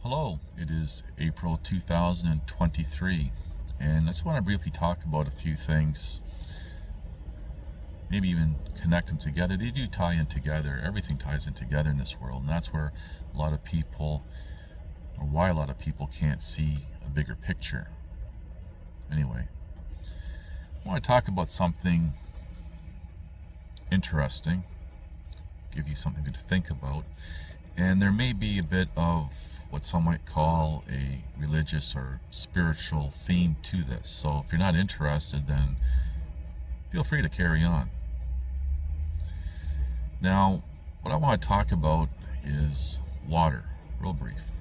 Hello, it is April 2023, and I just want to briefly talk about a few things, maybe even connect them together. They do tie in together. Everything ties in together in this world, and that's where a lot of people, or why a lot of people can't see a bigger picture. Anyway, I want to talk about something interesting, give you something to think about, and there may be a bit of what some might call a religious or spiritual theme to this. So if you're not interested, then feel free to carry on. Now, what I want to talk about is water, real brief.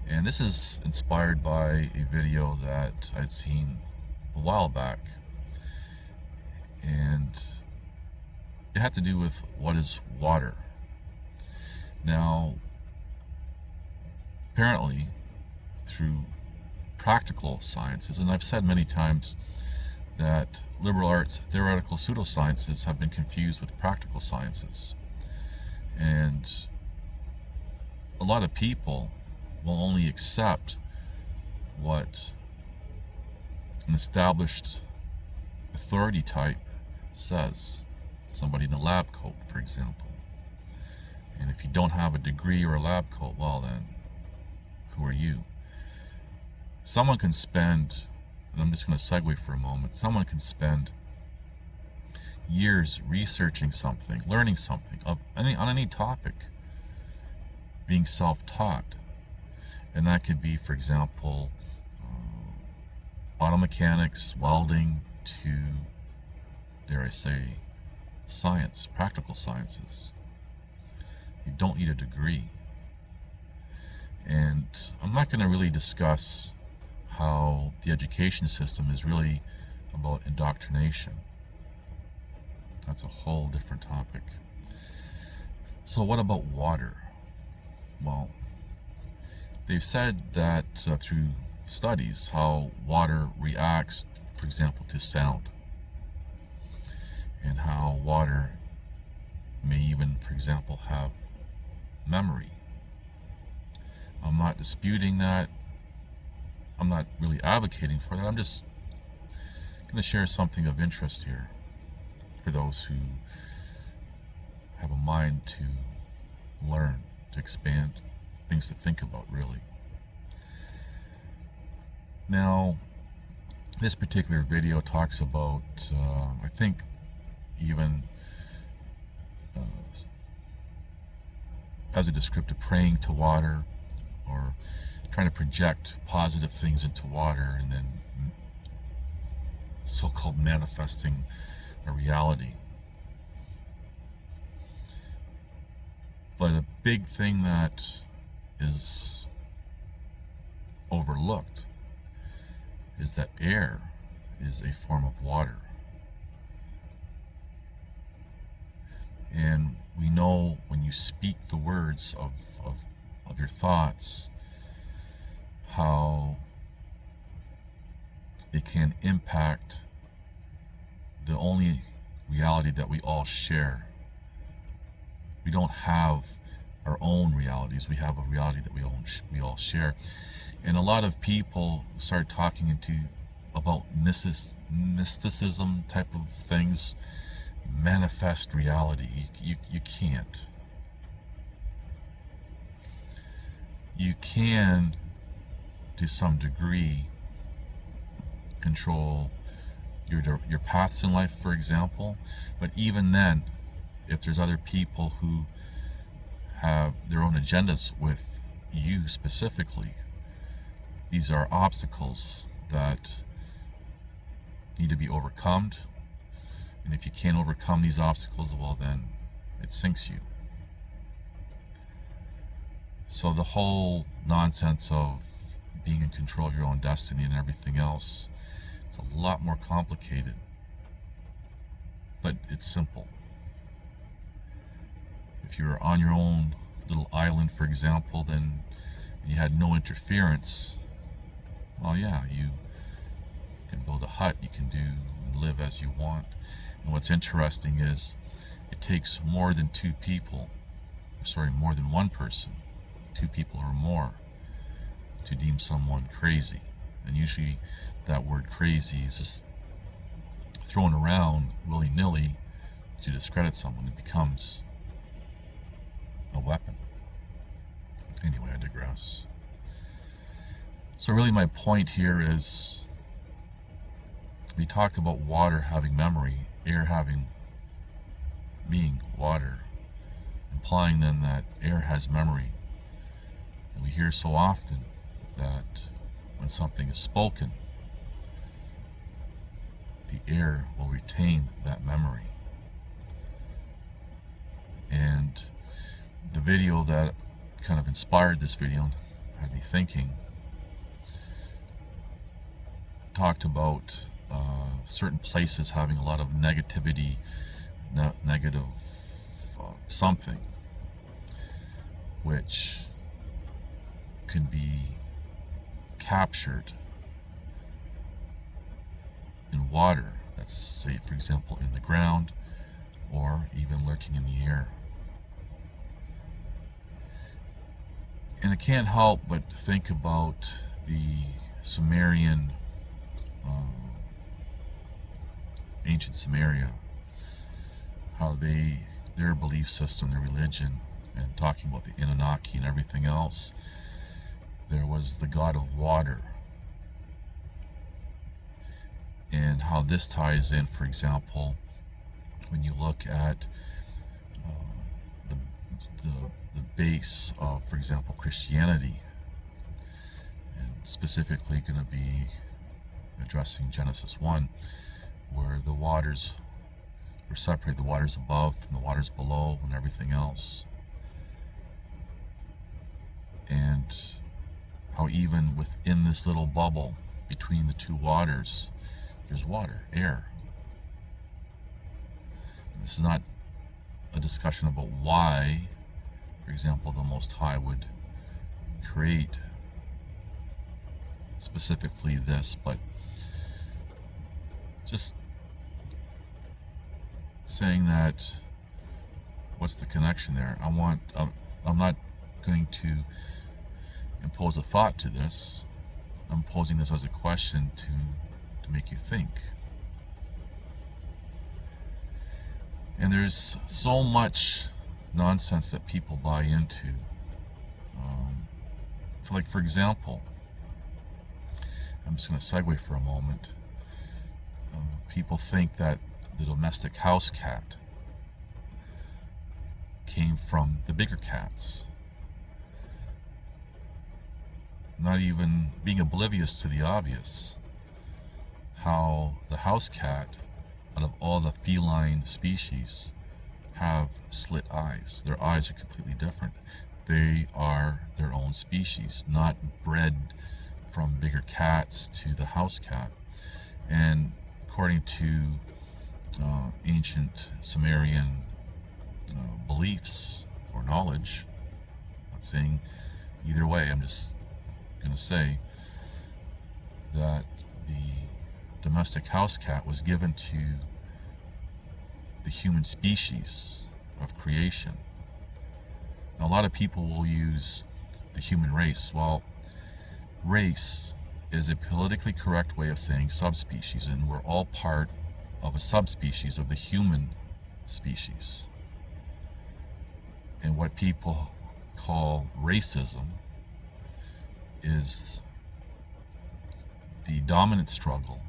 And this is inspired by a video that I'd seen a while back. And it had to do with what is water. Now, apparently, through practical sciences, and I've said many times that liberal arts theoretical pseudosciences have been confused with practical sciences. And a lot of people will only accept what an established authority type says. Somebody in a lab coat, for example. And if you don't have a degree or a lab coat, well then, who are you? Someone can spend, and I'm just going to segue for a moment, someone can spend years researching something, learning something on any topic, being self-taught. And that could be, for example, auto mechanics, welding, to, dare I say, science, practical sciences. You don't need a degree. And I'm not going to really discuss how the education system is really about indoctrination. That's a whole different topic. So what about water? Well, they've said that through studies how water reacts, for example, to sound. And how water may even, for example, have memory. I'm not disputing that. I'm not really advocating for that. I'm just going to share something of interest here for those who have a mind to learn, to expand, things to think about, really. Now, this particular video talks about, I think, even as a descriptive, praying to water, or trying to project positive things into water, and then so-called manifesting a reality. But a big thing that is overlooked is that air is a form of water. And we know when you speak the words of your thoughts, how it can impact the only reality that we all share. We don't have our own realities. We have a reality that we all share. And a lot of people start talking about mysticism type of things. Manifest reality. You can't. You can, to some degree, control your paths in life, for example. But even then, if there's other people who have their own agendas with you specifically, these are obstacles that need to be overcome. And if you can't overcome these obstacles, well then, it sinks you. So the whole nonsense of being in control of your own destiny and everything else, it's a lot more complicated. But it's simple. If you're on your own little island, for example, then you had no interference, well, yeah, you can build a hut, you can do and live as you want. And what's interesting is it takes more than two people, more than one person 2 people or more to deem someone crazy. And usually that word crazy is just thrown around willy-nilly to discredit someone. It becomes a weapon. Anyway, I digress. So really my point here is, they talk about water having memory, air being water, implying then that air has memory. And we hear so often that when something is spoken, the air will retain that memory. And the video that kind of inspired this video, had me thinking, talked about certain places having a lot of negativity, negative something, which can be captured in water, that's, say, for example, in the ground, or even lurking in the air. And I can't help but think about the Sumerian, ancient Sumeria, how their belief system, their religion, and talking about the Anunnaki and everything else, there was the god of water. And how this ties in, for example, when you look at the base of, for example, Christianity, and specifically going to be addressing Genesis 1, where the waters were separated, the waters above from the waters below and everything else. And how even within this little bubble between the two waters, there's water, air. And this is not a discussion about why, for example, the Most High would create specifically this, but just saying that, what's the connection there? I'm not going to impose a thought to this. I'm posing this as a question to make you think. And there's so much nonsense that people buy into. For example, I'm just going to segue for a moment. People think that the domestic house cat came from the bigger cats, not even being oblivious to the obvious, how the house cat, out of all the feline species, have slit eyes. Their eyes are completely different. They are their own species, not bred from bigger cats to the house cat. And according to ancient Sumerian beliefs or knowledge, I'm not saying either way, I'm just going to say that the domestic house cat was given to the human species of creation. Now, a lot of people will use the human race. Well, race is a politically correct way of saying subspecies, and we're all part of a subspecies of the human species. And what people call racism is the dominant struggle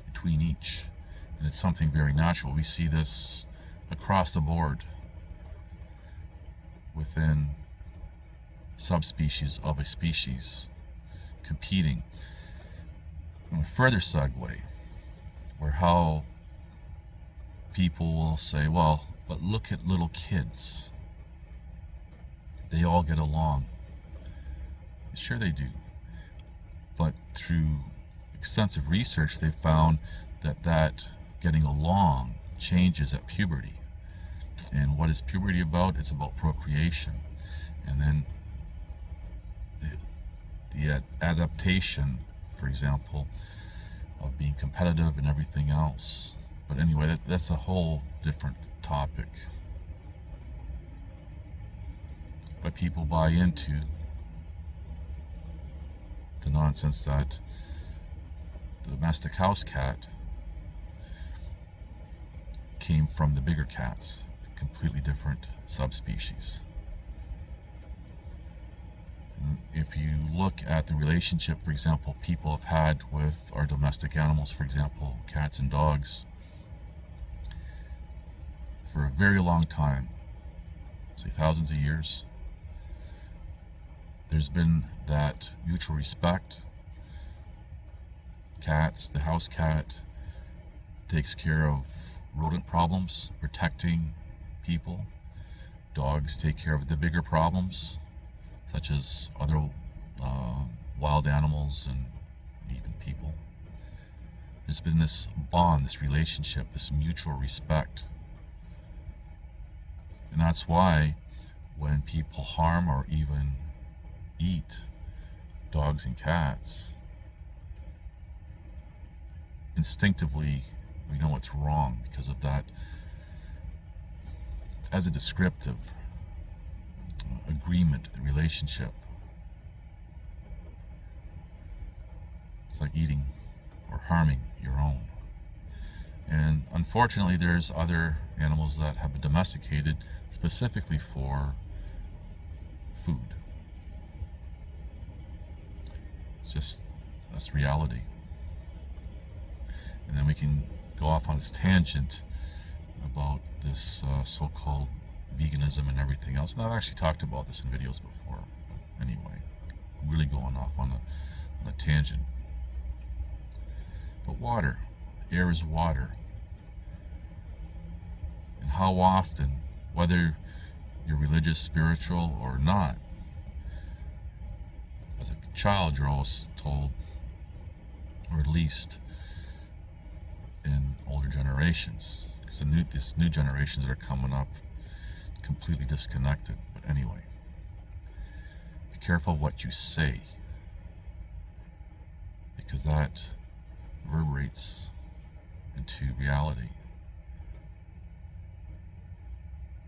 between each. And it's something very natural. We see this across the board within subspecies of a species competing. And a further segue, where how people will say, well, but look at little kids. They all get along. Sure they do. But through extensive research, they found that getting along changes at puberty. And what is puberty about? It's about procreation. And then the adaptation, for example, of being competitive and everything else. But anyway, that's a whole different topic. But people buy into the nonsense that the domestic house cat came from the bigger cats, completely different subspecies. If you look at the relationship, for example, people have had with our domestic animals, for example, cats and dogs, for a very long time, say thousands of years, there's been that mutual respect. Cats, the house cat takes care of rodent problems, protecting people. Dogs take care of the bigger problems, such as other wild animals and even people. There's been this bond, this relationship, this mutual respect. And that's why when people harm or even eat dogs and cats, instinctively we know it's wrong because of that. As a descriptive agreement, the relationship. It's like eating or harming your own. And unfortunately, there's other animals that have been domesticated specifically for food. It's just, that's reality. And then we can go off on this tangent about this so-called veganism and everything else. And I've actually talked about this in videos before. But anyway, really going off on a tangent. But water, air is water. And how often, whether you're religious, spiritual, or not, as a child you're always told, or at least in older generations, because these new generations that are coming up, completely disconnected. But anyway, be careful what you say, because that reverberates into reality.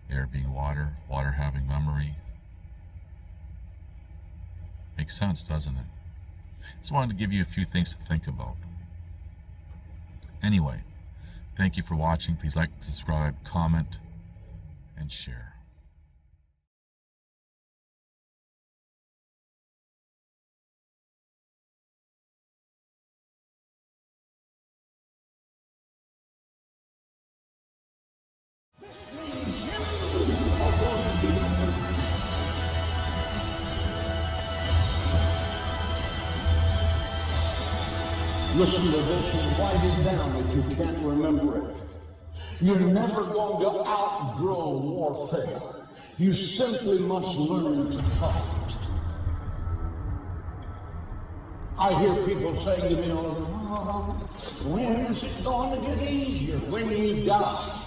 Air being water, water having memory. Makes sense, doesn't it? Just wanted to give you a few things to think about. Anyway, thank you for watching. Please like, subscribe, comment, and share. Listen to this and write it down if you can't remember it. You're never going to outgrow warfare. You simply must learn to fight. I hear people saying to me, oh, when is it going to get easier? When you die.